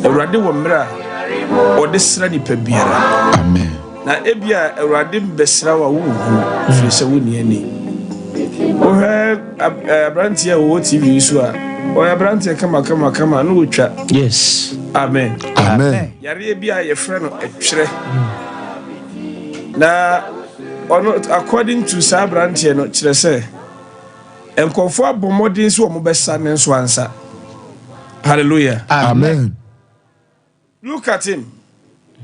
Awurade wo mra o de sra ni pa biara. Amen. Na ebia Awurade mbesra wa wo hu firi se wo ni ani. O he abrantie wo TV so a o abrantie kama no wotwa. Yes. Amen. Amen. Yare bia ye frɛ no etwere. Na ono according to sabrantie no kyerɛ sɛ enkofo abomodin so mo besa ne nso ansa. Hallelujah. Amen. Look at him.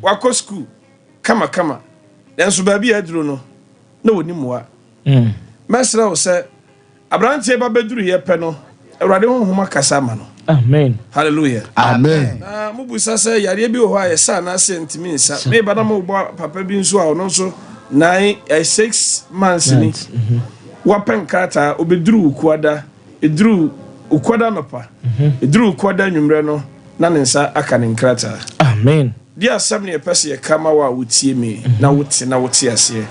Wako school. Kama. Then so baby aduro no. No ni moa. Mesra o say abrantie ba beduru ye pe no. Awurade honhom akasa ma no. Amen. Hallelujah. Amen. Na mubusa say yare bi o ho aye sa na sentimi nsa. Me ba na mo bo papa bi nso a ono nso 6 months ni. Wapen krata obeduru ukuada. Eduru ukuada nopa. Eduru ukuada nwumre no. Na nensa aka ne nkrata. Amen. Dia asam ne pese ye kama wa wotie me na wote ase.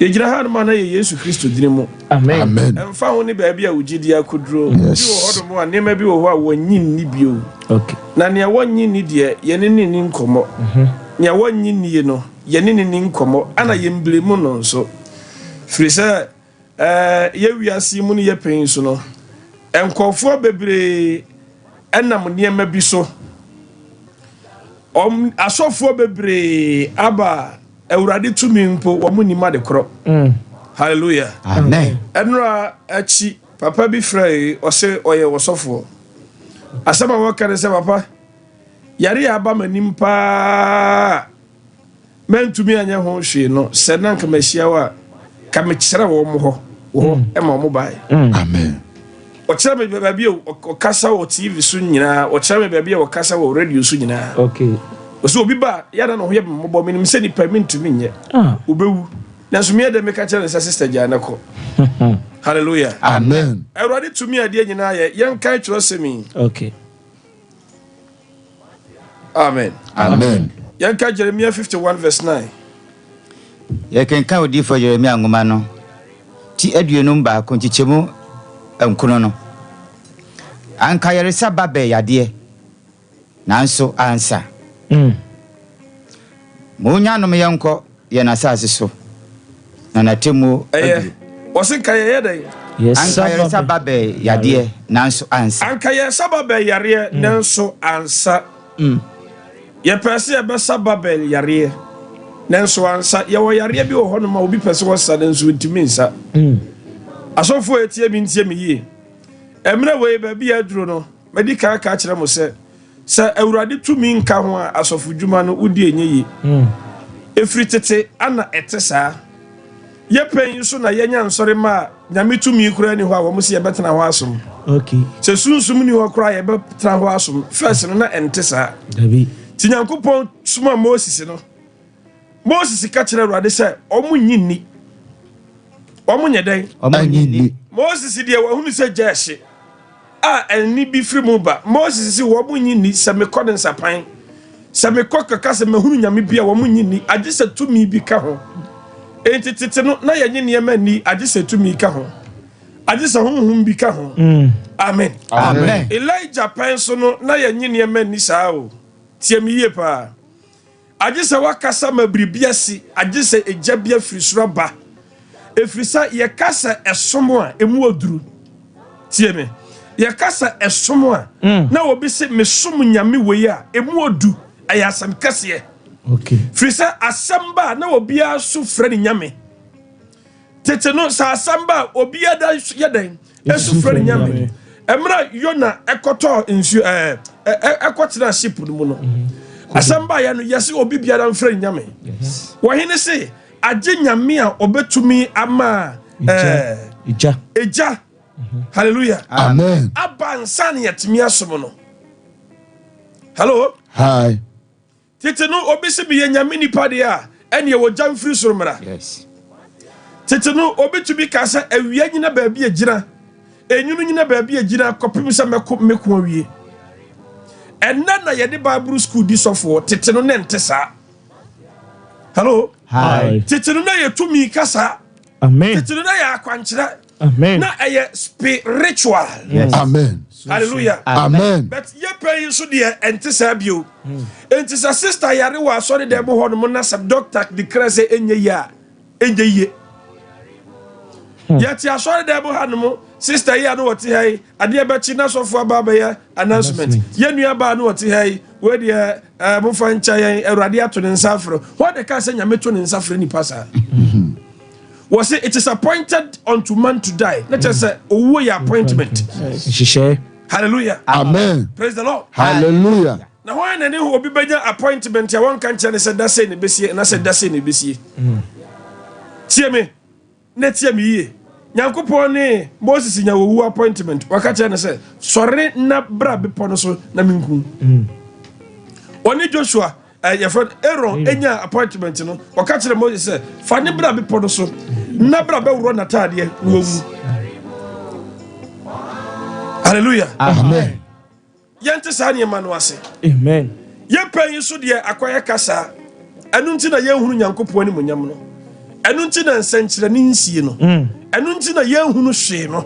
Ye gira ha ma na ye Yesu Kristo dini mu. Amen. Amen. Emfa ho ni ba bia wogidi akudro. Bi wo hodo mu a nema bi wo ho a wonyin ni bio. Okay. Na ne wonyin ni de ye ne ni nkomo. Ne wonyin ni no ye ne ni nkomo ana ye mblemu no so. Firi se ye wiase mu ne ye pen so no. Enkofo bebre enam niema bi so asofo bebre aba Awurade tumi mpo wo munima de kro. Hallelujah. Amen. Enra achi papa bi frɛ o se oye wosofo asama wo kare se papa yare aba manim pa mentumi anya ho hwe no se nanka mahia wa ka me kyerɛ wo mo ho e ma mo bae. Amen. Ocha me baby o kasa o TV so nyina ocha me baby o kasa o radio so nyina. Okay. So obi ba ya na no hoye mmobọ minim se ni permit to menye. Obewu. Na so me de me ka kire sister Jana ko. Hallelujah. Amen. Everybody to me ade nyina ye yen kan kire semi. Okay. Amen. Amen. Yen ka Jeremiah 51 verse 9. Ye kan ka odi for Jeremiah ngoma no. Ti aduonum ba konchichemu enkono no. Anka yeresa babe yade nanso ansa. Munya no me yanko ye na asase so. Na natemu adu. Osin ka ye dey. Yes. Anka yeresa babe yade nanso ansa. Anka yeresa babe yare nanso ansa. Ye pese ye be sababe yare nanso ansa ye wo yare bi wo hono ma obi pese wo sa nanso ntimi nsa. Asofo etie bi ntie me yie. Emre we ba bi aduro no medical ka kire mo se Awurade tumi nka ho a asofo dwuma no udi enye yi. Efri tete ana etesa. Ye pen so na yenya nsore ma nyame tumi kura ni ho a wo se ye betena ho asom. Okay. Se sunsum ni ho kura ye betena ho asom. First no na entesa. David. Ti Nyankopɔn suma Moses no. Moses ka kire Awurade se omunyini. Omunye den. Omunyini. Moses die wo hunu se jeehye. Eni bi firi mu ba Moses si wo munyini se me kɔ den sapan. Se me kɔ kaka se me hunu nyame bia wo munyini age se tumi bi ka ho. Entitete no na yenye ne ma ni age se tumi ka ho. Age se honhom bi ka ho. Amen. Amen. Elijah pan so no na yenye ne ma ni saa o. Tie mi yie pa. Age se wakasa ma bribia si age se eja bia firi soro ba. Efrisa ye kasa esomo a emu oduru. Tie me. Ye kasa esomo a na obi se mesom nyame wei a emu odu ayasam kase. Okay. Frisa asamba na obi aso frɛ ni nyame. Tete no sa asamba obi ada yeden esu frɛ ni nyame. Emra Yona ekoto nsu ekotena ship no mu no. Asamba ya no yesi obi biara mfrɛ ni nyame. Wo hene se age nyame a obetumi ama eja. Hallelujah. Amen. Abansan yetimi asom no. Hello. Hi. Tete no obi se bi nyame nipa de a ene wo jamfiri soromra. Yes. Tete no obi to bi ka se awia nyina ba bi agyina. Enyunu nyina ba bi agyina kopim se meko awie. Enna na ye de Bible school di sofo tete no ne ntesa. Hello. Hi. Tete no na ye tumi kasa. Amen. Tete no na ye akwankyera. Amen. Na eye spiritual. Yes. Amen. Hallelujah. Amen. But ye pay so dear enti sabio. Enti sa sister yare wa sorry dem ho no na some doctor declare say enye ya. Enye ye. Yet ya sorry dem ha no sister ya no woti hai ade be chi na sofo baba ya announcement. Ye nua ba no woti hai we de mo fa ncha yen Awurade ato ne nsafro. What the can say nyame to ne nsafro ni pasa. Was it is appointed unto man to die. Let us say owo ya appointment. Hallelujah. Amen. Praise the Lord. Hallelujah. Now when any who be benya appointment ya one kan chane said that say ne besie na said that say ne besie. Tie me. Na tie me ye. Nyankopon ne Moses nya wo appointment. Waka chane say sore na bra be pono so na minku. Oni Joshua your friend Aaron enya appointment no waka chane Moses say fa ne bra be pono so na bra be woro na tade wo mu. Hallelujah. Amen. Yente sa ne ma no ase. Amen. Ye pan so de akwaya kasa enu nti na ye hunu Nyankopon ni monyam no. Enu nti na nsankyere ne nsie no. Enu nti na ye hunu hwe no.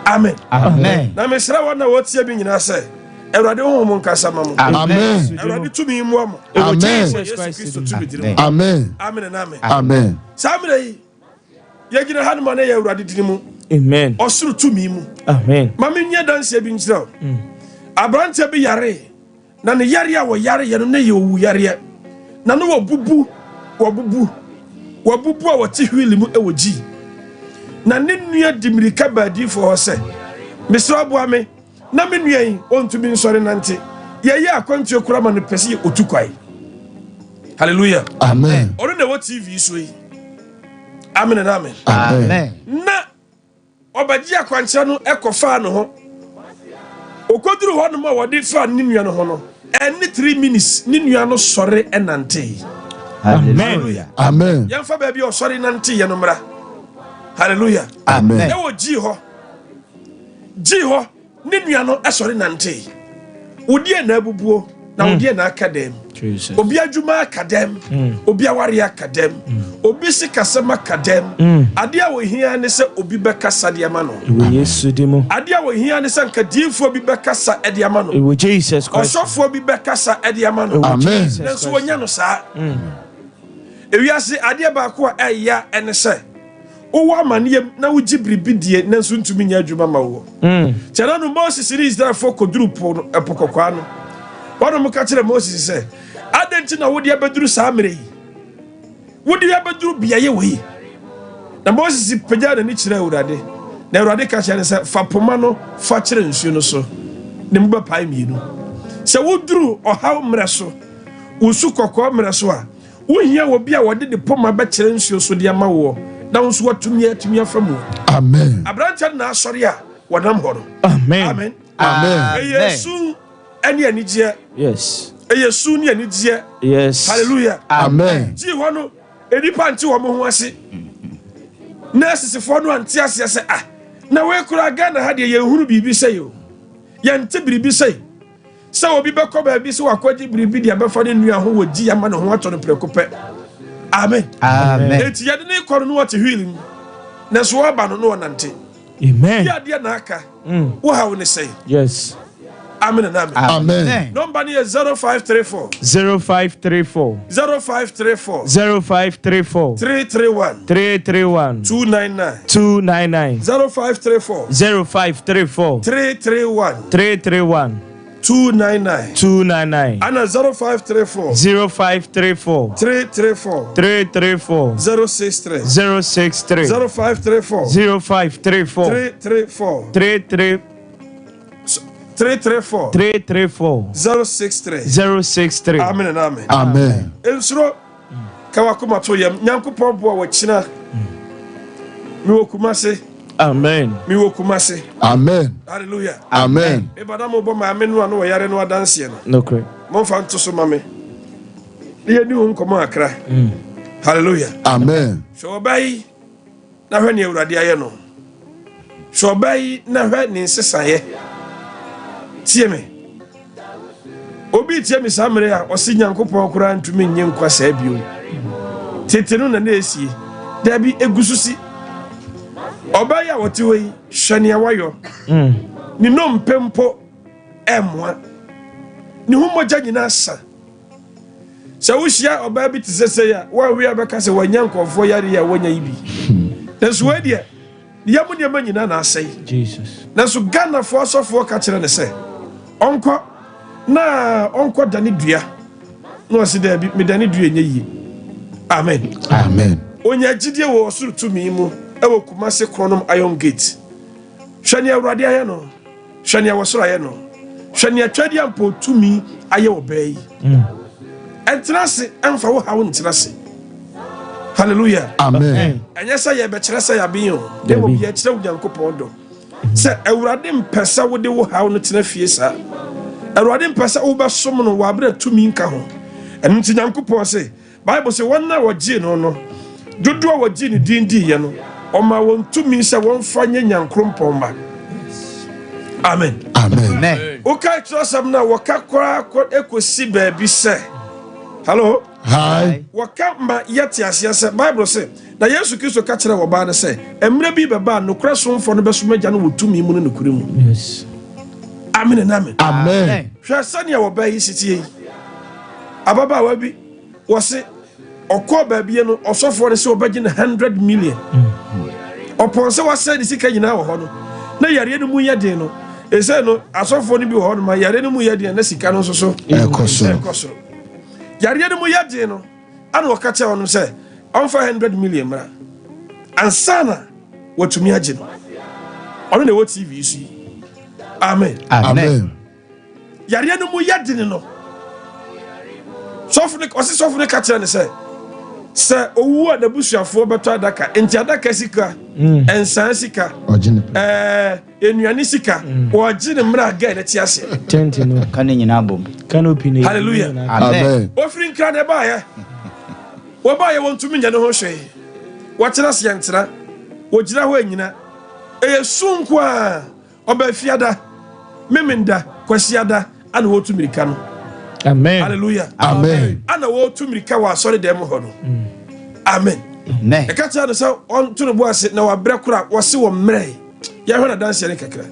Amen. Amen. Na mesra wona wotie bi nyina se Awurade ho mo nkasa ma mo. Amen. Awurade tumi mu am. Amen. Amen. Amen and amen. Amen. Samre yi ye gina hanuma na ye Awurade dini mu. Amen. Osuru tumi mu. Amen. Mama nya danse bi nkyira. Abrante bi yare na ne yare a wo yare ye no na ye owu yare na no wabubu a wati hwili mu ewoji na ne nua dimirika baadi fo ho se mesra aboa me na me nua yi ontumi nsore nante ye ye akwantu okura ma no pese otukwai. Hallelujah. Amen. Oro na wo TV so yi. Amen and amen. Amen. Na obaji akwanche no ekofa no ho okoduru ho no ma wode fa ne nua no ho no eni 3 minutes ne nua no sore enante. Amen. Amen. Yamfa ba bi o sore nante ye no mra. Hallelujah. Amen. E wo ji ho ne nua no esore nante. Wodie na abubuo na wodie na akadem. Jesus. Obi adwuma akadem, obi aware akadem, obi sikasema akadem. Ade a wo hia ne se obi bekasa de ama no. Ewo Yesu dimo. Ade a wo hia ne se nkadimfo obi bekasa de ama no. Ewo Jesus Christ. Osofo obi bekasa de ama no. Amen. Nanso wonya no saa. Ewiase ade ba ko a eya ene se owo amaniem na wo gibribidie nanso ntumi nya adwuma ma wo. Kyana no Moses ni Israel fo koduru po epokokwa no. Wano muka kire Moses se adenti na wodi abeduru saa mere yi. Wodi abeduru biaye we. Na Moses pagya na ni kire Awurade. Na Awurade ka kire se fa poma no fa kire nsuo no so. Ne mu ba pai mienu. Se woduru ohaw mre so. Usu kokko mre so a. Wo hia wo bia wode de poma ba kire nsuo so de ama wo. Na nso watumi afamu. Amen. Abranta na asori a wonam ho no. Amen. Amen. Amen. Yesu ani anigye. Yes. Yesu ni anigye. Yes. Hallelujah. Amen. Ji ho no edipa nti wo mo ho ase. Nurses fo no anti ase se na we kura Ghana ha de ye huru bibi se yo. Ye nte biribi se. Se obi be ko ba bi se wakwaji biribi de abefa ne nua ho woji ama ne ho ato no prekope. Amen. Amen. Eti ye de ne koro no wate healing. Na so aba no no nante. Amen. Ya de na aka. Wo ha wo ne say. Yes. Amen and amen. Amen. Number is 0534 0534 0534 0534 331 331 299 299 0534 0534 331 331 299 299 and 0534 0534 334 334 063 063 0534 0534 334 334 063 063 Amen and amen. Amen. Ensuro kawakoma to yam Nyankopon bo wa kina mi wokumase. Amen. Mi wokumase. Amen. Hallelujah. Amen. Ebada mo bo ma amenu anu wo yare no adanse no. No correct. Mo fa nto so mame. Ye ni won komo akra. Hallelujah. Amen. So obai na hwe ni Awurade aye no. So obai na hwe ni nsesaye. Tie me. Obi tie me samre a osi Nyankopon kura ntumi nye nkwa saa bio. Tetenu na na-esie. Dabi egususi. Obai a wote we hwane awayo. ni nom pempo emwa ni humogya nyina sa sɛ wohyia ɔbaa bi te sɛ ya wa wi abɛka sɛ wanya nkɔfo yare ya wanya ibi nanso we deɛ yamu ne ma nyina na asɛe Jesus nanso Ghana fo asɔfo ka kyerɛ ne sɛ ɔnkɔ dane dua na ɔsi da bi me dane dua nyɛ yie amen Amen. onya gidie wɔ ɔsoro tumi mu ɛwɔ Kumase Kronom Iron Gate hwɛ ne Awurade ayɛ no hwɛ ne wɔsoro ayɛ no hwɛ ne atwadi ampo tumi ayɛ wɔ baa yi ɛntena se ɛmfa wo hawo ntena se hallelujah Amen. ɛnyɛ sɛ yɛbɛkyerɛ sɛ yɛaben o de wɔ yɛkyerɛ wo Nyankopɔn dɔ sɛ Awurade mpɛ sɛ wode wo hawo no tena fie saa Awurade mpɛ sɛ wobɛsom no wɔ aberɛ tumi nka ho ɛno nti Nyankopɔn se Bible sɛ wɔn na wɔgye no no dodo a wɔgye ne din diiɛ no ɔma wɔn tumi sɛ wɔmfa nyɛ nyankrompɔn ma amen Amen. woka kyerɛsɛm no a wɔka koraa ɛkɔsi baabi sɛ hallo Hi. wɔka ma yɛte aseɛ sɛ Bible sɛ na Yesu Kristo ka kyerɛ wɔbaa no sɛ mmerɛ bi bɛbaa nokorɛ somfo no bɛsom agya no wɔ tumi mu no nokorɛ mu yes amen and amen Amen. hwɛ sɛnea wɔbaa yi sitie yi ababaawa bi wɔse ɔkɔ baabi no ɔsɔfoɔ no sɛ wɔbɛgye no 100 million ɔpɔn sɛ wasɛ de sika nyinaa wɔ hɔ no na yareɛ no mu yɛ den no ɛsɛ no asɔfoɔ no bi wɔ hɔ no ma yareɛ no mu yɛ den na sika no nso so Ɛkɔ soro. yareɛ no mu yɛ den no ana wɔka kyerɛ hɔ no sɛ ɔmfa 100 million mmra ansa na watumi agye no ɔno na ɛwɔ TV so yi amen Amen. yareɛ no mu yɛ den no sɔfo no ka kyerɛ ne sɛ owu a n'abusuafoɔ bɛtɔ adaka enti adaka sika ɛnsan sika enuane sika wɔgye ne mmra ga ne te ase tent no ka ne nyina bom canopy no hallelujah Amen. ofiri nkra ne baayɛ wɔbaayɛ wɔntumi nyɛ ne ho hwee wɔkyerɛ se yɛntena wɔgyina hɔ anyina ɛyɛ sunko a ɔba fiada memenda kwasiada ana wɔtu mirika no amen hallelujah Amen. ana wɔtu mirika wɔ asɔre dɛm hɔ no amen ne ɛka kyerɛ no sɛ ɔnto no bo ase na wabrɛ kora wɔse wɔ mmerɛ yɛhwɛ na danseɛ ne kakra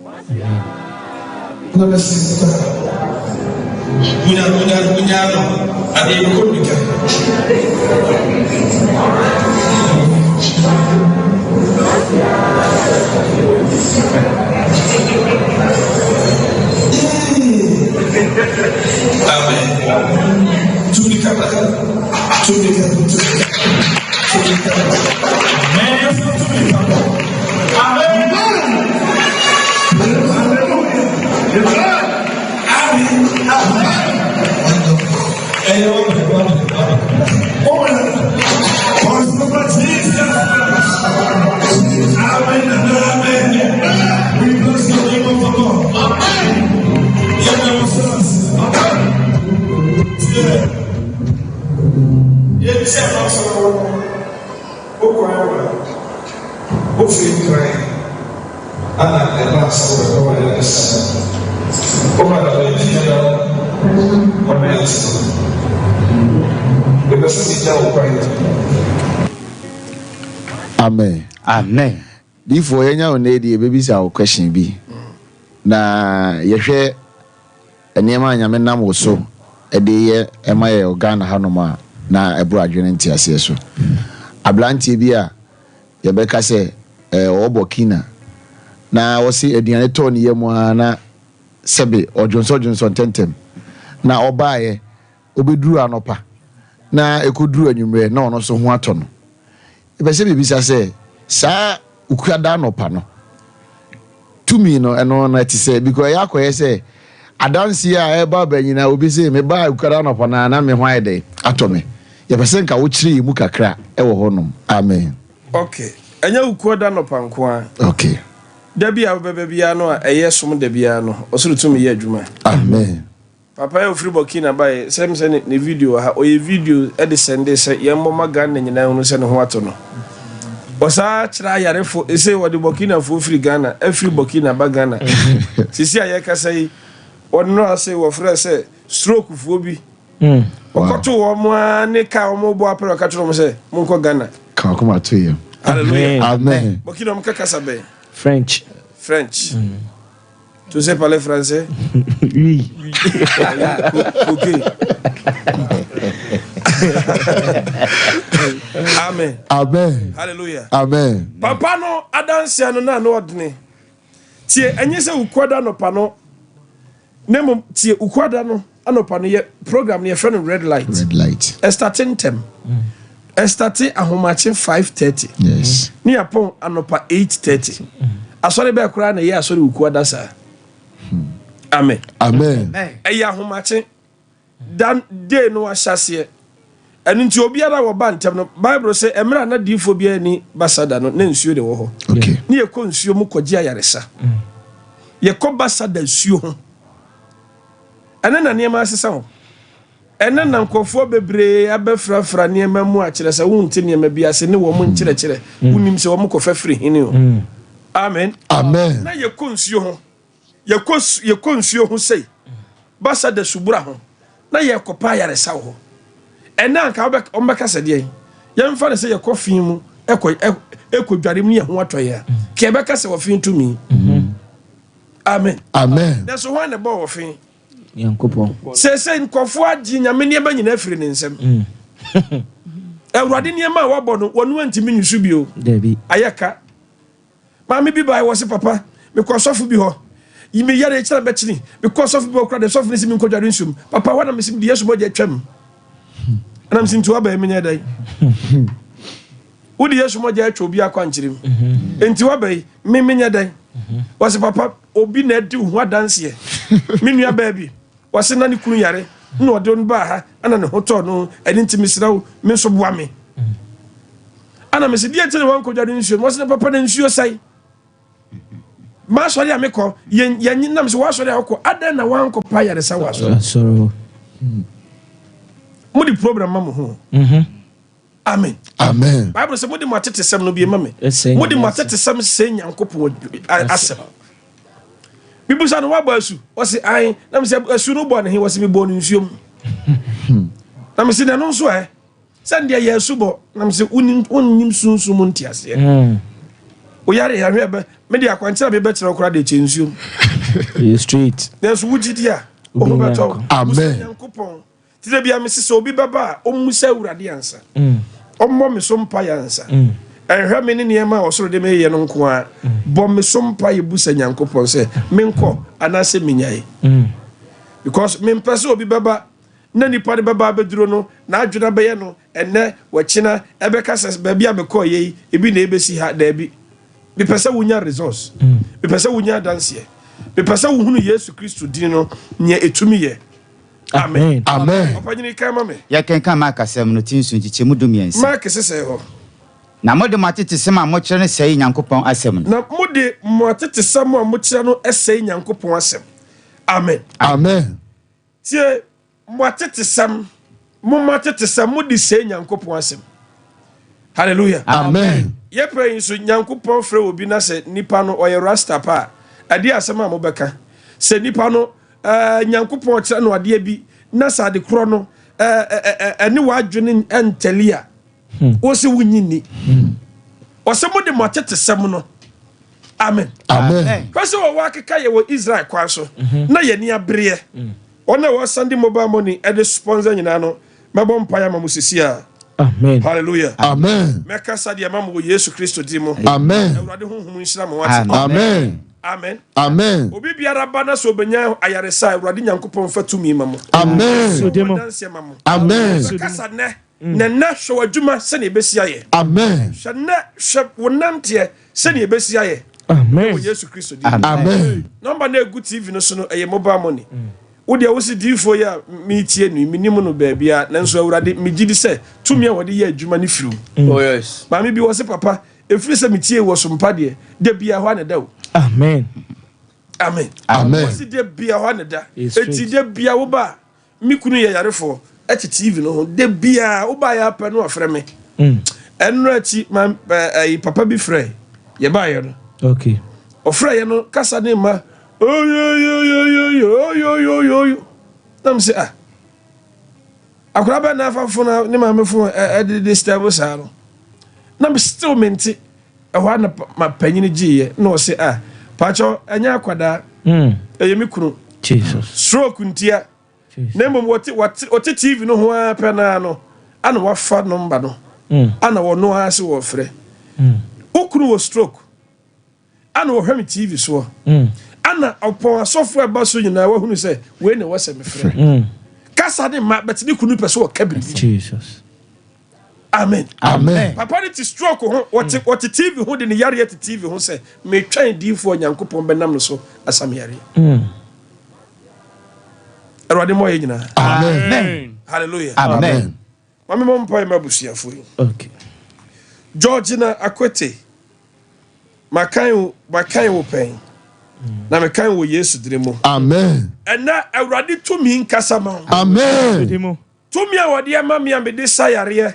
Amen. amen Before you know, lady, babies our question be. Na yehwe enema nyame nam wo so ede ye emaye Ghana hanoma na ebu adwene ntiase so. Ablantie bi a yebeka se Obokina na wosi aduane to ne yemu na sebe ojonso tentem na obaaye obeduru anopa na ekoduru anwumre na ono so ho ato no ebese bibisa se saa ukada anopa no tumi no eno na ti se because yakoye se adansi a eba banyina obi se me ba ukada anopa na me ho ayede atome yebese nka wo kire mu kakra ewo honom amen. Okay enya ukada anopa nko a Okay. dabi a bebe bia no a ɛyɛ som dabi a no ɔsoro tumi yɛ adwuma Amen. papa yɛ ofiri Burkina bae sɛm sɛ ne video ha ɔyɛ video ɛde sɛnde sɛ yɛmmɔ Ghana nyinaa hu sɛ ne ho ato no ɔsaa kyerɛ ayarefo ɛsɛ wɔde Burkina fo firi Ghana afiri Burkina ba Ghana sisi a yɛkasa yi wɔde no ase wɔfrɛ sɛ stroke fuo bi ɔkɔto wɔ mo a ne ka ɔmo bɔ apɛ ɔka kyerɛ mo sɛ monkɔ Ghana Ka kuma to you. hallelujah Amen. Burkina mo ka kasa bɛ French. Tu sais parler français? Oui. Ok. Amen. Amen. Hallelujah. Amen. Papa no adansia no na no odne. Tie enye se ukwada no pa no. Nemo tie ukwada no anopa no ye program ne friend red light. Red light. Starting tem. Starting ahomache 5:30. Yes. Ni apon anopa 8:30. Asori be kura na ye asori ukwada sa. Amen. Amen. Eya ahomache dan day no ahyase. Enu nti obiara wo ba ntem no Bible say emra na difo bia ni basada no na nsuo de wo ho. Okay. Ni ekọ nsuo mu kọji ayaresa. Ye kọ basada nsuo ho. Ene na niema asesa ho. Ene na nkofo bebre abefrafra niema mu akire se wo nti niema bia se ne wo mu nkire wonim se wo mu kọfa free hini o. Amen. Amen. Na ye kọ nsuo ho. Ye kọ nsuo ho sei. Basada subura ho. Na ye kọ pa ayaresa ho. Ena anka ombeka sede yemfa ne se ye kofin mu ekodware mu ye ho atoye ke beka se wofin tumi. Amen. Amen. Na so ho ne bo wofin Yankopon. se nkofo agi nyame ne ba nyina afiri ne nsem. Ewrade ne ma wabo no wonu antimi nyusu bio. Debi. Ayaka ma me bi bai wo se papa me kosofo bi ho yime yare e kira betini me kosofo bi okra de sofo ne simi nkodware nsum papa wana me simi de yesu moja twam. And I'm saying to Abba Minyaday. Would yes, moja obi akwanchirim. Enti wabe me Minyaday. Was papa obi na do what dance here. Minua baby. Was nani kunu yare. No don ba ha ana ne hoto no enti misrawo me so boa me. Ana me se die tele wan ko dware nsuo. Was na papa na nsuo sai. Ma sori amekọ yen nam se wa sori akọ ada na wan ko pa yare sa wa so. Sorrow. Mudi program mamu ho. Amen. Amen. Bible say mudi matete sem no bi mame. Mudi matete sem se nyankopon asem. Bibu sa no waba asu. O se ai na me se asu no bo ne he wo se me bo no nsuom. Na me se na no nso sande ya asu bo na me se unnim sunsun mu ntiase. O yare ya hwebe me de akwankyera be be kire okra de che nsuom. You street. There's wujidi a o beto. Amen. Nyankopon tire bia me se obi baba o musa urade ansa ommo me sompa yansa ehwe me ne niema osoro de me ye no nko a bo me sompa ye busa Nyankopon se menko anase minyae because me mpese obi baba na nipa de baba beduro no na adwena be ye no enne wachina ebeka se baabi a mekọ ye ebi na ebesi ha da bi me pese wunya resource me pese wunya danse me pese wo hunu Yesu Kristo din no nya etumi ye. Amen. Amen. Opanyini kai mame. Ya kenka maka sem no tinsu nchiche mu dumiensi. Mark sese ho. Na mode matete sem a mo kire ne sei Nyankopon asem no. Na mode matete sem a mo kire no esei Nyankopon asem. Amen. Amen. Tie matete sem mode sei Nyankopon asem. Hallelujah. Amen. Ye pray so Nyankopon frɛ obi na se nipa no oye rasta pa. Ade asem a mo beka. Se nipa no Nyankopon kire no ade bi na sa de kro no ene wadwene entelia wo se wunyini wo se mo de matete sem no. Amen. Amen. Kwase wo wakeka ye wo Israel kwa so na ye ni abreye ona wo Sunday mobile money e de sponsor nyina no mebo mpaya mamusisi a. Amen. Hallelujah. Amen. Meka sadia mamu Yesu Kristo di mo. Amen. Awurade honhom nhyira mo wate. Amen. Amen. Amen. Obi biara bana so benya ayaresa Awurade Nyankopon fatumi mamo. Amen. So demo. Amen. Kasa ne na hwe wadwuma se ne besia ye. Amen. Hwe na hwe wonante se ne besia ye. Amen. Yesu Kristo di. Amen. Number na egu TV no so no eye mobile money. Wo de wo si difo ya mi tie nu minim no ba bia nanso Awurade mi gidi se tumi a wode ye adwuma ne firu. Oh yes. Ma me bi wo se papa efiri se mi tie wo SOMPA de bia ho na da wo. Amen. Amen. Amen. Wasi de bia ho na da. Eti de bia wo ba mi kunu ye yarefo eti TV no ho de bia wo ba ya pa no afre me. Enno ati ma papa bi frɛ ye ba ye no. Okay. Ofrɛ ye no kasa ne ma yo. Nam se akura ba na afafo na ne ma mefo de stable sa no. Nam still menti ehwa na ma panyini giye na o se pacho enya akwada eyemi kunu Jesus stroke ntia nemo wote TV no ho apena no ana wafa number no ana wono ase wo frɛ okunu wo stroke ana wo hwemi TV so ana opon asofo eba so nyina wa hunu sɛ we ne wose me frɛ kasa de ma bet ni kunu pɛ so wo kabiri Jesus amen amen papa ni ti stroke ho wote TV ho de ne yare te TV ho sɛ me twan difo nyankopɔn benam no so asam yare erwade mo ye nyina amen hallelujah amen mami mo mpa ma busuafo yi okay Georgina Akwete makan wo pen na mekan wo Yesu diremo amen ena awrade tumi nkasa ma amen tumi a wode ama me amede sayare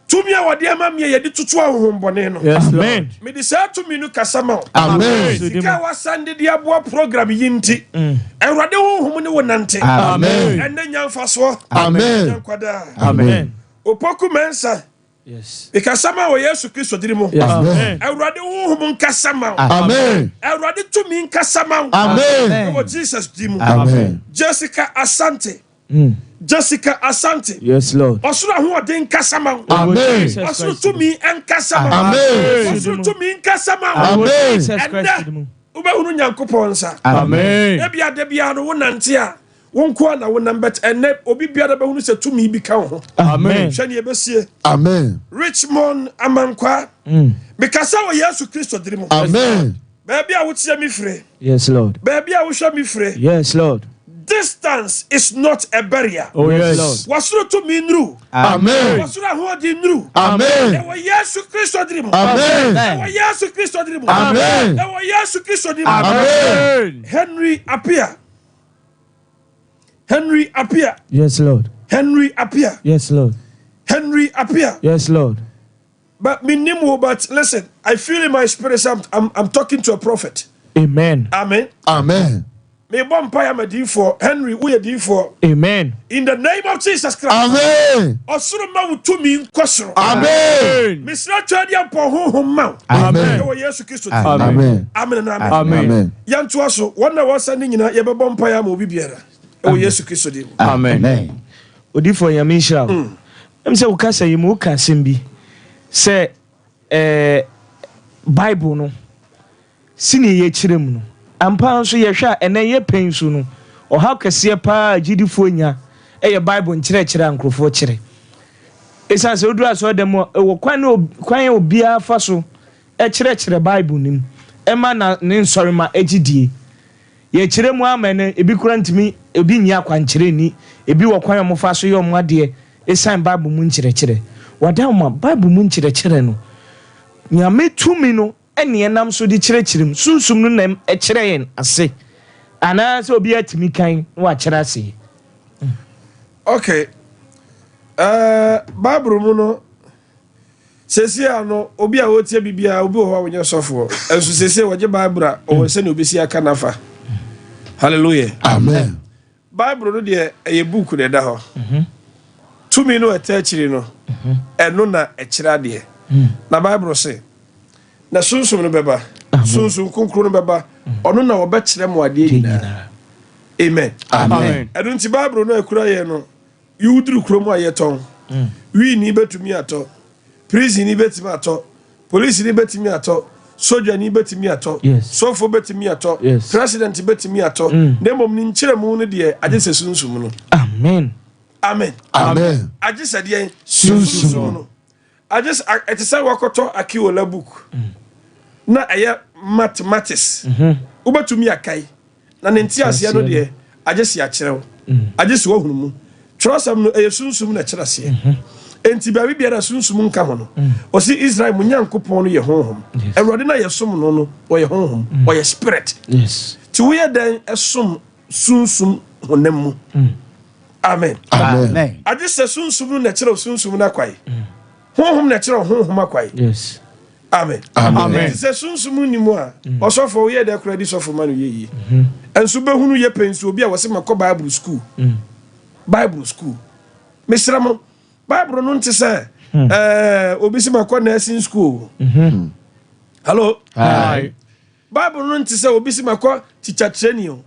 tumi a wode ama me ye de tutu ahohombone no amen me de sa tumi no kasa ma amen sika wasande de aboa program yinti awrade honhom ne wonante amen ena nyamfaso amen amen opoku mensa yes ikasama wo Yesu Kristo dirimo amen awrade honhom nkasama amen awrade tumi nkasama amen wo Jesus dirimo amen Jessica Asante yes Lord osura ho odin nkasama amen osura tumi nkasama amen osura tumi nkasama amen Jesus Christ ubehunu nyankopon sa amen ebia de bia no wonante a wonko na wonam bet enne obi biara behunu se tumi bi ka ho amen hwani ebesie amen Richmond Amankwa because wo Yesu Kristo dirimo amen baby a wotia mi frɛ yes Lord baby a wo hwa mi frɛ yes Lord distance is not a barrier oh yes Lord wasuro to mi nru amen wasuro ho di nru amen wo Yesu Kristo dirimo amen wo Yesu Kristo dirimo amen wo Yesu Kristo dirimo amen Henry Apia yes Lord yes Lord yes Lord but minimo but listen I feel in my spirit I'm talking to a prophet amen amen me bompa ya medifo Henry we medifo amen in the name of Jesus Christ amen osuru ma wutumi nkosoro amen misra twadi ampo honhom ma amen wo Yesu Kristo amen amen yanto aso wona wasane nyina ye be bompa ya ma obi biara wo Yesu Kristo dim amen odifo yame nshira em se ukasa yimu ukasem bi se Bible no sini ye kirem no ampa nso ye hwa ene ye pensu no oha kese pa gidifo nya eye Bible nkyerɛkyerɛ ankrofo kyerɛ esa se odura so dem wo kwan obia fa so kyerɛkyerɛ Bible nim ema na ne nsɔre ma agidie ye kyerɛ mu amene ebi kura ntimi ebi nya kwankyerɛ ni ebi wo kwan mo fa so ye mo ade esan Bible mu nkyerɛkyerɛ wada ma Bible mu nkyerɛkyerɛ no nyame tumi no ene enam so di kyerɛkyerɛm sunsum no nam kyerɛ yen ase ana so obi atimi kan no akyerɛ ase okay Bible mu no sesi ano obi a wotie bibia obi ho awonye sofo enso sesi woje Bible a o se ne obi si aka nafa hallelujah amen Bible no de e book de da ho tumi no etachiri no eno na ekyira de na Bible say na sunsum no beba sunsum konkro no beba ono na obekyere mo ade nyina amen eno nti Bible no ekura ye no yuduru kuro mu ayeton wi ni betumi ato prison ni betumi ato police ni betumi ato soldier ni betumi ato sofo betumi ato president betumi ato nemom ni nkyere mu no de agese sunsum no amen agese de sunsum no agese etisa wakoto akiwola book na eye mathematics ubetumi akai na nenti ase no de agese akyerew agese wo hunu mu trosam no eye sunsum na kyerase enti ba bibia sunsum nka ho no o si Israel mu nyankopon no ye honhom ewrode na ye som no no o ye honhom o ye spirit ti we den esom sunsum honam mu amen agese sunsum no na kyerɛ sunsum na kwai honhom na kyerɛ honhom akwai amen se sunsum ni mu a osofo ye de kura di sofo ma no ye enso behunu ye pensu obi a wose makɔ Bible school mesramo Bible no nte se obi si makɔ nursing school hello hi Bible no nti sɛ obi si makɔ teacher training o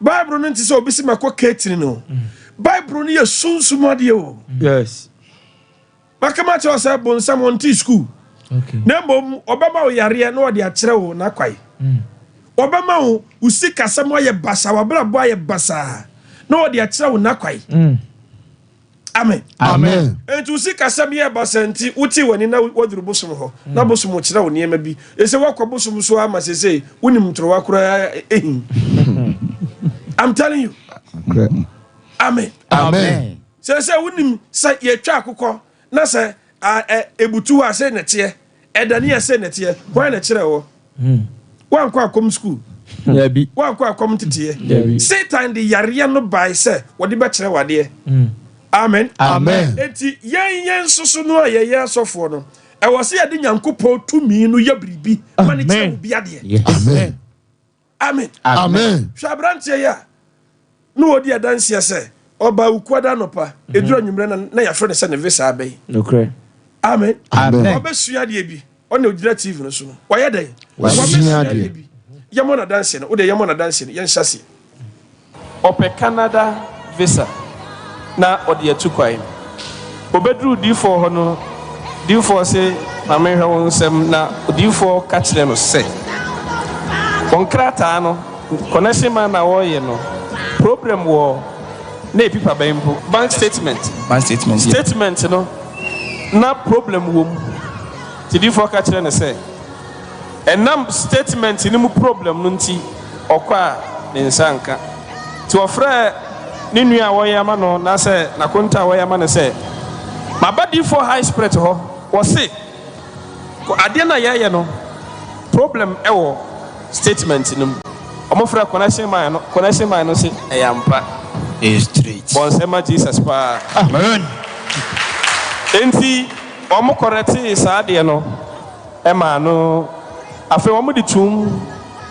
Bible no nti sɛ obi si makɔ catering o Bible no yɛ sunsumade o yes makama kyerɛ sɛ bonsam on tea school okay na mbom obama wo yare na ɔde akyerɛ wo na kwai obama wo usi kasam ayɛ basa wabrabo ayɛ basa na ɔde akyerɛ wo na kwai amen Amen. Entu usi kasam yɛ basa nti uti wani na waduru bosom ho na bosom kyerɛ wo niema bi ese wakɔ bosom so ama sese wonim ntoro wakora ehin I'm telling you amen Amen. sese wonim sɛ yɛtwa akokɔ na sɛ ebutu ha sɛ nɛteɛ ɛdani sɛ nɛteɛ hwan na kyerɛ wo wankɔ akom school yabi wankɔ akom teteɛ Satan de yare no bai sɛ wɔde bɛkyerɛ wadeɛ amen Amen. enti yɛn soso no a yɛyɛ asɔfoɔ no ɛwɔ sɛ yɛde nyankopɔn tumi no yɛ biribi ma ne kyerɛ wo bi adeɛ Amen. amen Amen. hwɛ aberanteɛ yi a na wɔdi adanseɛ sɛ ɔba ukuada nɔpa ɛduru anwummerɛ na yɛafrɛ no sɛ ne visa abɛyi okay amen Amen. ɔbɛsua adeɛ bi ɔne ogyina tv no so no wɔyɛ dɛn Wɔasua adeɛ. bi yɛmmɔ no adanseɛ no wode yɛmmɔ no adanseɛ no yɛnhyɛ aseɛ ɔpɛ Canada visa na ɔde atu kwan ɔbɛduru diifoɔ hɔ no diifoɔ sɛ ma menhwɛ wo nsɛm na diifoɔ ka kyerɛ no sɛ wɔn krataa no connection man na wɔyɛ no problem wɔ na epipa bɛn mpo bank statement statement no na problem wɔ mu ti diifoɔ ka kyerɛ no sɛ ɛnam statement no mu problem no nti ɔkɔ a ne nsa nka ti wɔfrɛ ne nua a wɔyɛ ama no na sɛ nakonta a wɔyɛ ama no sɛ maba diifoɔ high spirit hɔ wɔse adeɛ na yɛyɛ no problem ɛwɔ statement no mu ɔmofrɛ connection man no sɛ ɛyɛ ampa straight bɔnsɛma Jesus paa amen enti ɔmo kɔrɛte saa adeɛ no ɛma no afei ɔmo de tum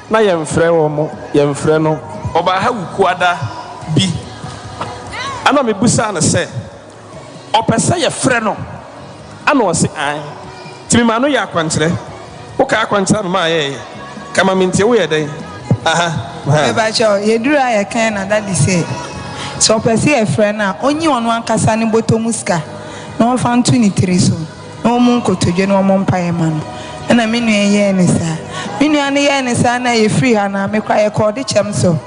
na yɛmfrɛ no ɔbaa ha wukuada bi ana mebusa no sɛ ɔpɛ sɛ yɛfrɛ no ana ɔse an timi ma no yɛ akwankyerɛ woka akwankyerɛ no ma yɛyɛ kama mentie woyɛ dɛn Ebacho, yeduru a yɛkan na dadi sɛ sɛ ɔpɛ sɛ yɛfrɛ no a ɔnyi ɔno ankasa ne bɔtɔ mu sika na ɔmfa nto ne tiri so na ɔmu nkotodwe na ɔmɔ mpa yɛ ma no ɛna me nua yɛɛ ne saa me nua ne yɛɛ ne saa na yɛfiri ha na mekora yɛkɔɔde kyɛm so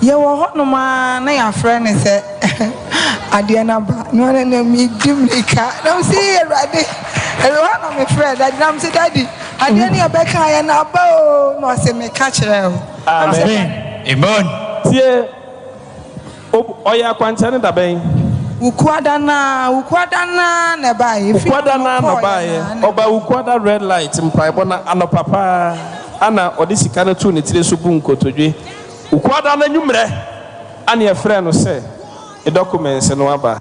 yɛwɔ hɔnom a na yɛafrɛ ne sɛ adeɛ no ba na ɔne na medi mmirika na m sɛ Awurade ɛwɔ na mefrɛ dadi na m sɛ dadi adeɛ no yɛbɛka yɛ na aba o na ɔsɛ meka kyerɛ o amen tie ɔyɛ akwankyerɛ no dabɛn Ukwada na na bae. Ukwada na bae. Oba ukwada red light mpaebɔ na anɔpapa ana ɔde sika no to ne tire so bu nkotodwe. Ukwada na nwumrɛ ana yɛfrɛ no sɛ the documents no aba.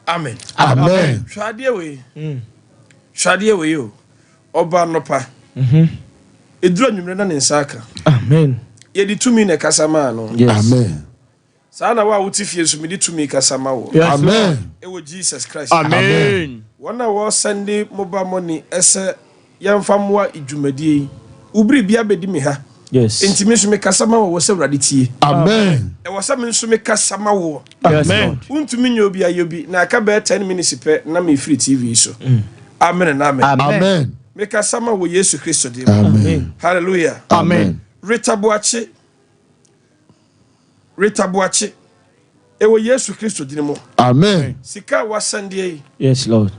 Amen. Amen. Hwade we yo. Oba anɔpa. Edura nwumrɛ na ne nsaka. Amen. Yɛdi tumi na kasama no. Amen. Sana wa wuti fie so mede tumi kasama wo. Amen. Ewo Jesus Christ. Amen. Wana wo sende mobile money ese yamfa moa idwumadie. Ubri bia bedi me ha. Yes. Intimi so me kasama wo se wrade tie. Amen. E wo sa me so me kasama wo. Amen. Untumi nyobi ayobi na aka be 10 minutes pe na me free TV so. Amen and amen. Amen. Me kasama wo Yesu Kristo dim. Amen. Hallelujah. Amen. Rita Boache. Ewo Yesu Kristo dim mo. Amen. Sika wasandie. Yes, Lord.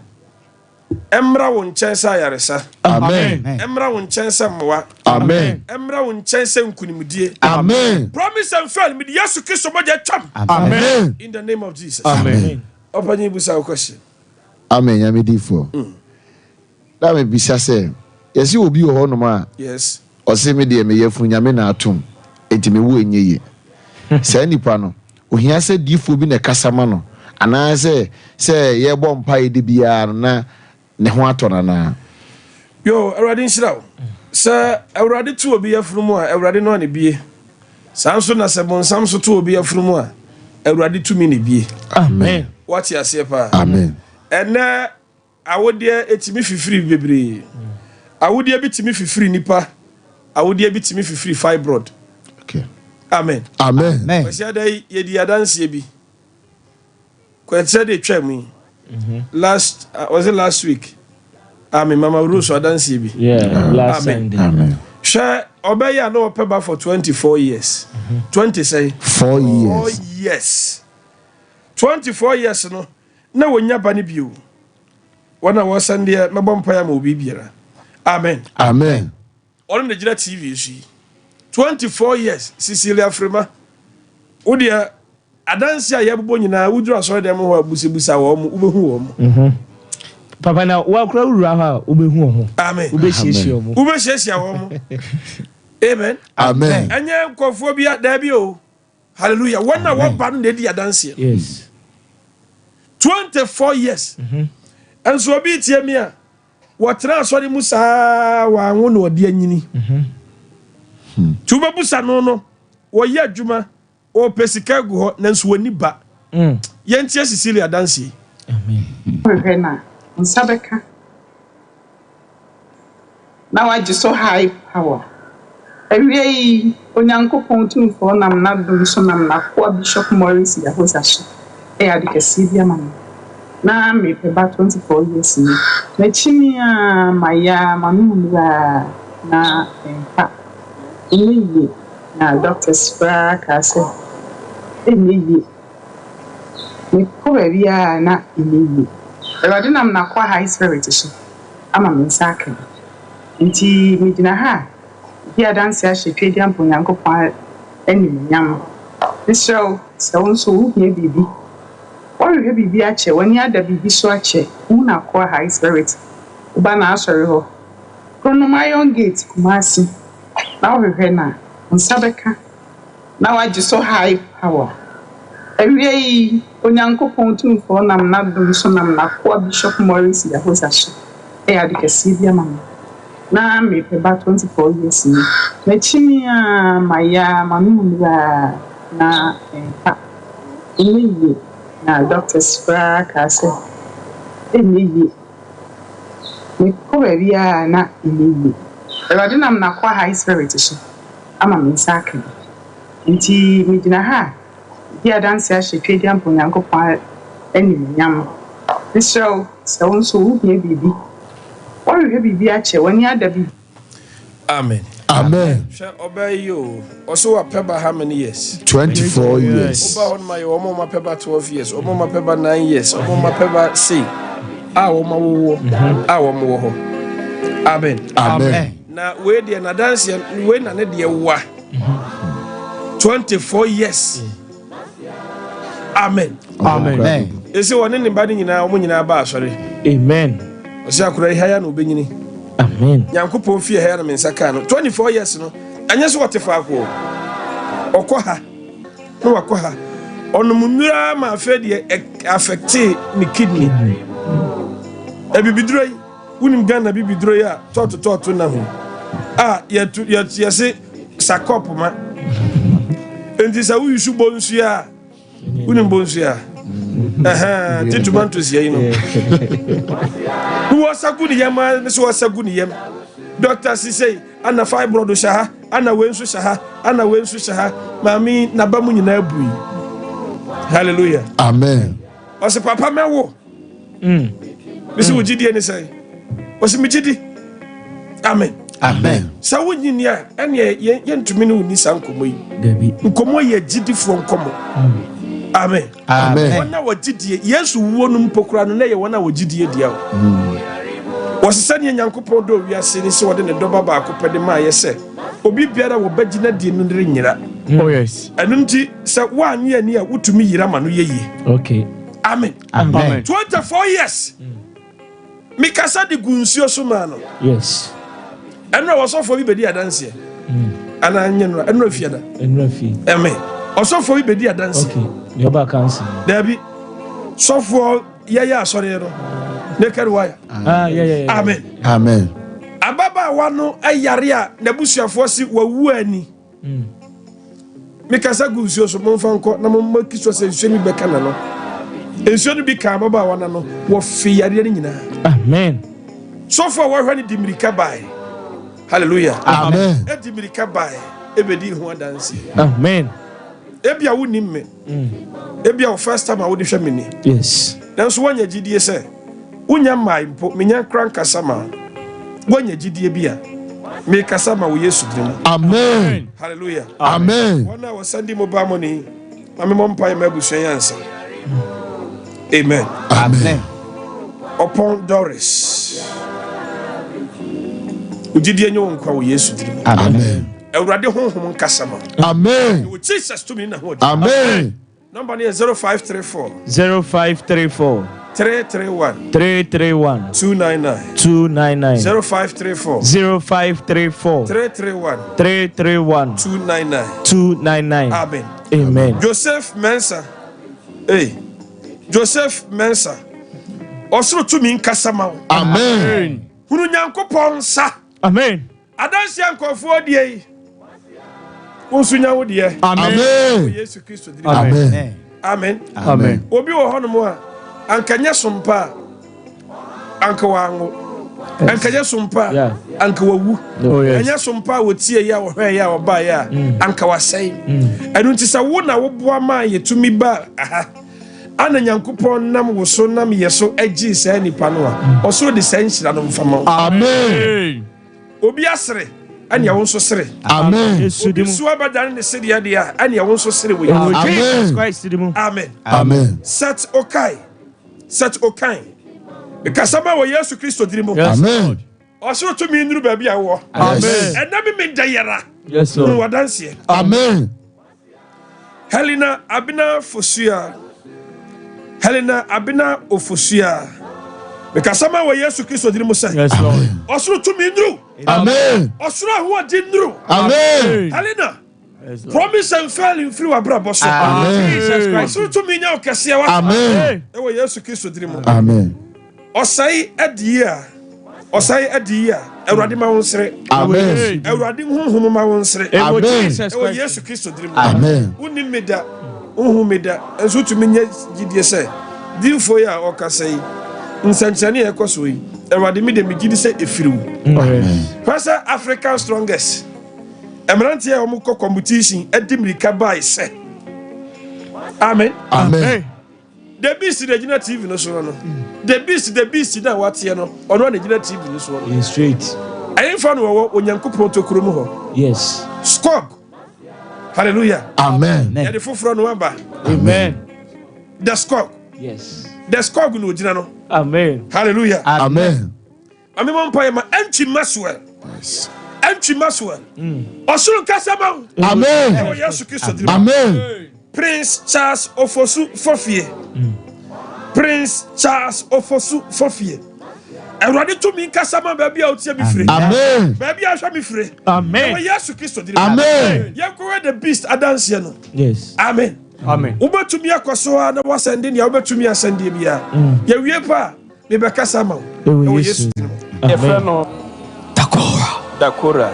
Emra wo nchensa ayaresa. Amen. Emra wo nchensa mmoa. Amen. Emra wo nchensa nkunimdie. Amen. Promise and fail me Yesu Kristo moja cham. Amen. In the name of Jesus. Amen. Open your busa question. Amen. Yamedifo. Da me bisa se, yesi obi wo ho no ma. Yes. Ose me de me yefunu nyame na atom. Enti me wo enyeye. Sa nipa no, ohia se difo bi na kasama no. Ana se ye bɔ mpa ye de bia na ne ho atona na. Yo, Awurade nhyira wo. Sɛ Awurade tu obi afuru mu a Awurade no ne bie. Sanso na sɛ bonsam so tu obi afuru mu a Awurade tumi ne bie. Amen. What you say pa? Amen. Ene awodie etimi fifiri bebre. Awodie bitimi fifiri nipa awodie bitimi fifiri fibroid. Okay. Amen. Amen. Wasi adai ye di adanse bi. Kwetse de twam. Was it last week? Amen. Mama Rose adanse bi. Yeah, last Sunday. Amen. Share obey no peba for 24 years. 20 say 4 years. 4 years. 24 years no. Na wonya ba ne bio. Wana wo Sunday me bompa ya ma obi biara. Amen. Amen. On the Gira TV shi. 24 years Cecilia Frema. Udia adansi a yebbo nyina wudura so dem ho abusebusa wo mu ubehu wo mu. Papa na wa kura wura ha ubehu ho. Amen. Ubehiesia wo. Ubehiesia wo mu. Amen. Amen. Anya nkofo bia da bi o. Hallelujah. Wona wo ba no dey adansi. Yes. 24 years. And so be tie me a wotra asori mu saa wa anwo na odi anyini. Tuba busa no wo ye adwuma o pesika gu ho nanso woni ba. Yentie Cecilia dansi. Amen. Na nsabeka. Na waji so high power. Ewie onyankopon tumfo nam na dum so nam na ko Bishop Morris ya hosashi. Adikasi bia mama. Na me peba 24 years ni. Na chini ya maya manumra na empa. Iniye na Dr. Spra kase. Iniye. Me ko bia na iniye. Ewade nam na kwa high spirit shi. Ama me nsaka. Nti me dina ha. Bia dance ya shepie dia mpo nyankopon enim nyam. This show so wo bibi. Or you be a chair when you had the baby so a chair, una qua high spirit. Ubana sorry ho. Chrono my own gate, Kumasi. Now we rena on Sabeka. Now I just so high power. Every onyanko pontum for nam na dum so nam na kwa Bishop Morris ya hosashi. Adikasi bia mama. Na me peba 24 years ni. Na chini ya maya manumra na empa. Iniye na Dr. Spra kase. Iniye. Me ko bia na iniye. Ewade nam na kwa high spirit shi. Ama me nsaka. Nti me dina ha. Bia dance ya shepie dia mpo nyankopon enim nyam. This show so wo bibi. Or you be a chair when you had the baby. Amen. Amen. Shall obey you. Also a peba how many years? 24 years. Oba on my omo peba 12 years. Omo peba 9 years. Omo peba 6. Omo wo. Omo wo. Amen. Amen. Na we dey na dance we na ne dey wa. 24 years. Amen. Amen. Ese woni ne ba nyina omo nyina ba asori. Amen. Osia kura haya na obenyini. Amen. Nyankopon fie haya na mensaka no 24 years no. Anya so wote fa ko. Okoha. No wakoha. Ono munura ma afa de affect ni kidney. Ebibiduro yi. Unim Ghana bibiduro ya toto na ho. Ya se sakop ma. Enti sa wu yusu bonsu ya. Unim bonsu ya. Titumantos here, you know. Who was a good yama, this was a good yam. Doctor say, Anna fibroid shaha, Anna wensu shaha, Anna wensu shaha, Mammy Nabamun Nabui. Hallelujah. Amen. Was a papa mewo. This is what Gideon say. Was a Mijidi. Amen. Amen. So when you near, and yen to me no ni sankomo. Nkomo ye gidi from komo. Amen. Amen. Wana wajidie Yesu wonu mpokura no na ye wana wajidie dia o. Wasesane Nyankopɔn do wiase ni se wode ne doba ba akopede ma yese. Obi biara wo bagina die no ndire nyira. Oh yes. Enu nti se waanye ani a wutumi yira ma no yeyi. Okay. Amen. Amen. 24 years. Mikasa de gunsuo so ma no. Yes. Enu wasofo bi bedi adanse. Ana anye no enu afiada. Enu afi. Amen. Osofo bi bedi adanse. Okay. Yoba cancer. Dabi. Sofo yaya asore no. Nekari waya. Yeah. Amen. Amen. Ababa wano ayare a nabusuafo si wawu ani. Mikasa gunsuo so momfa nko na mommakiso se nsuo mi beka na no. Nsuo no bi ka ababa wana no wo fi yare ni nyina. Amen. Sofo wo hwani dimirika bai. Hallelujah. Amen. Edi mirika bai ebedi ho adanse. Amen. Ebia woni me. Ebia first time I would hwe me ni. Yes. Nanso wanya gidie se wonya mai mpo menya kranka sama. Wanya gidie bia me kasama wo Yesu dimu. Amen. Hallelujah. Amen. Wana wo sandi mobile money. Mame mompa me abusuan yansa. Amen. Amen. Upon Doris. Ugidie nyo nkwa wo Yesu dimu. Amen. Ewurade honhom nkasama. Amen. Wo Jesus to me na ho. Amen. Number is 0534 0534 331 331 299 299 0534 0534 331 331 299 299. Amen. Amen. Joseph Mensa. Hey. Joseph Mensa. Osoro to me nkasama. Amen. Hunu nyankopon sa. Amen. Adansi ankofo die. Wonsunya wo die. Amen. Yesu Kristo diri. Amen. Amen. Amen. Obi wo hono a ankanya sompa anka wango. Ankanya sompa anka wawu. Anya sompa wotie ya wo hwe ya oba ya anka wasai. Enu ntisa wo na wo boa ma yetumi ba aha. Ana nyankopon nam wo so nam yeso agi sa nipa no a. Osoro de sanhyira no mfama. Amen. Obi asere ani awon so sere. Amen. Obi so abadan ne sere ya de a ani awon so sere we. Jesus Christ dimu. Amen. Amen. Set okay. Kasama wo Yesu Kristo dirimo. Amen. Osoro to mi nduru ba bia wo. Amen. Enna mi dayara. Yes Lord. Wadanse. Amen. Helena Abina Ofusua. Kasama wo Yesu Kristo dirimo say. Yes Lord. Osoro to mi nduru. Amen. Osoro ho di nduru. Amen. Helena. Promise and fail in free abrabo so. Jesus Christ. Osoro to mi nya okese wa. Amen. E wo Yesu Kristo dirimo. Amen. Osai adia. Ewurade ma wo nsere. Amen. Ewurade honhom ma wo nsere. Amen. Jesus Ewo Christ. Yesu Kristo dirimo. Amen. Uni meda. Honhom meda. Enso tumi nya gidie se. Dinfo ya okasa yi. Nsanchane e koso yi. Ewurade mi de mi gidi se efiriwu. Amen. Pastor African strongest. Emerante ya omuko competition edimrika bai se. Amen. Amen. The beast the Gina TV no so no. The beast that what here no. Ono na Gina TV no so no. He is straight. Ayin fa no wo onyankopon to kurom ho. Yes. Skog. Hallelujah. Amen. Ya de foforo no aba. Amen. The skog. Yes. The skog no Gina no. Amen. Hallelujah. Amen. Ami mo mpa ma empty Maxwell. Yes. Empty Maxwell. Osuru kasama. Amen. Ewo Yesu Kristo diri. Amen. Prince Charles Ofosu Fofie. Prince Charles Ofosu Fofie. Ewurade to mi kasama ba bia otie mi fire. Amen. Ba bia hwa mi fire. Amen. Ewo Yesu Kristo diri. Amen. Yanko the beast adanse no. Yes. Amen. Amen. Ubetumi akoso na wasende ne ubetumi asende bia. Ye wie pa me be kasama. Ewo Yesu. Ye fre no Dakora.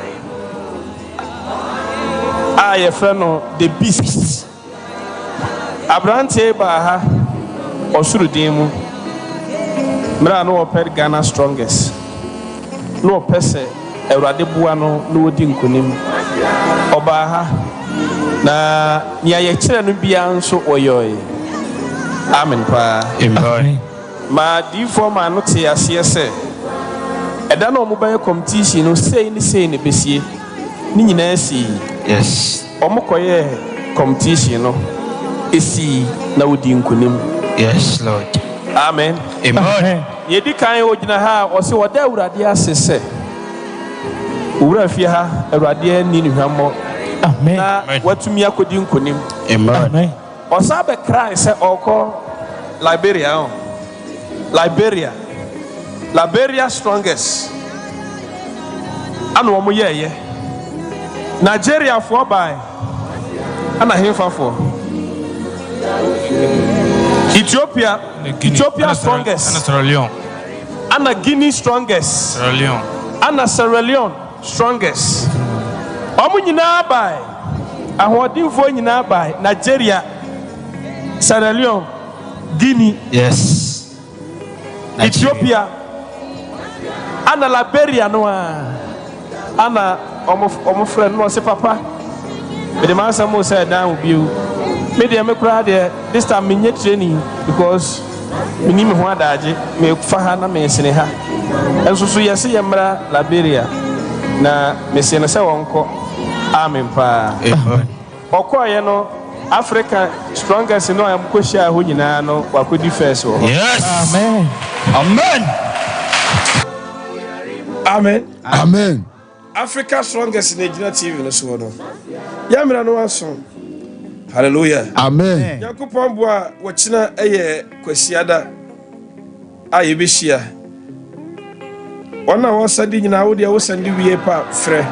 Ye fre no the beast. Abrante ba ha osuru din mu. Mra no oped Ghana strongest. No pese Ewurade bua no odi nkonim. Oba ha na nya ye kire no bia nso oyoy. Amen pa. Amen. Ma di forma no te ase se. Eda no mo baye competition no sei ne besie. Ni nyina si. Yes. Omokoye competition no. Esi na odi nkonim. Yes, Lord. Amen. Amen. Yedi kan ogina ha o se woda Awurade asese. Owura fie ha Awurade ni hwammo. Amen. Na watumi akodi nkonim. Amen. Osa be cry se oko Liberia. Liberia strongest. Ano omo ye. Nigeria for by. Ana hefa for. Ethiopia strongest. Anna Sierra Leone. Anna Guinea strongest. Sierra Leone. Anna Sierra Leone strongest. Omo nyina by. Ahodinfo nyina by. Nigeria, Sierra Leone, Guinea. Yes. Ethiopia. Anna Liberia no. ana omo friend no say papa me the man say mo say down with you me dey me kura there this time me nye training because me ni me ho adaje me fa ha na me sene ha enso so yesi yemra Liberia na me sene say wonko amen pa okoye no Africa strongest no am kwhia ho nyina no wakodi first wo. Yes. Amen. Amen. Amen. Amen. Africa strongest in Nigeria TV no so no. Yamra no aso. Hallelujah. Amen. Yakupon boa wochina eye kwasiada ayebehia. Ona wo sadi nyina wo de wo sandi wie pa frɛ.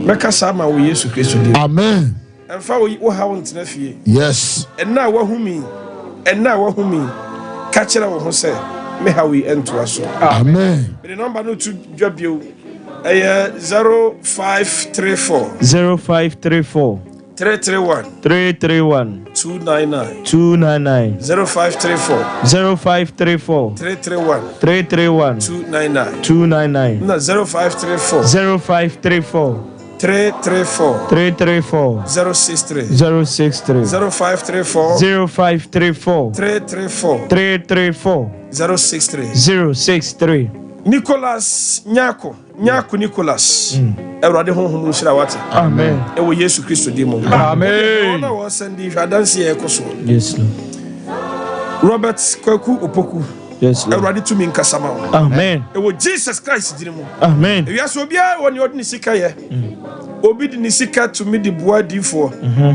Meka sama wo Yesu Kristo di. Amen. Emfa wo ha wo ntena fie. Yes. Enna wo humi ka kira wo ho sɛ me ha we ento aso. Amen. The number no to dwabio 0534 331 299 0534 331 299 no 0534 334 063 0534 334 063 Nicholas Nyako Nicholas Erade honhom nshira wate Amen. Ewo Yesu Kristo di mo Amen. Ona wo send hwadanse e koso. Yes Lord. Robert Kwaku Opoku. Yes Lord. Erade tumi nkasama. Amen. Ewo Jesus Christ di mo. Amen. Ewia so bia woni odni sika ye. Obi di ni sika tumi di boa difo.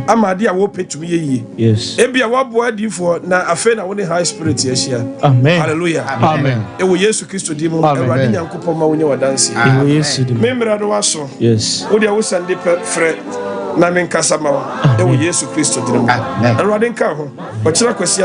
Amade a wo petumi ye. Yes. Ebia wo boa difo na afa na wo ni high spirit ye hia. Amen. Hallelujah. Amen. Ewo Yesu Kristo di mo. Erade nyankopɔ ma wo nya wadanse. Ewo Yesu di mo. Memra do waso. Yes. Wo dia wo sande frɛ na men kasama wo. Ewo Yesu Kristo di mo. Erade nka ho. Wo kyerɛ kwasi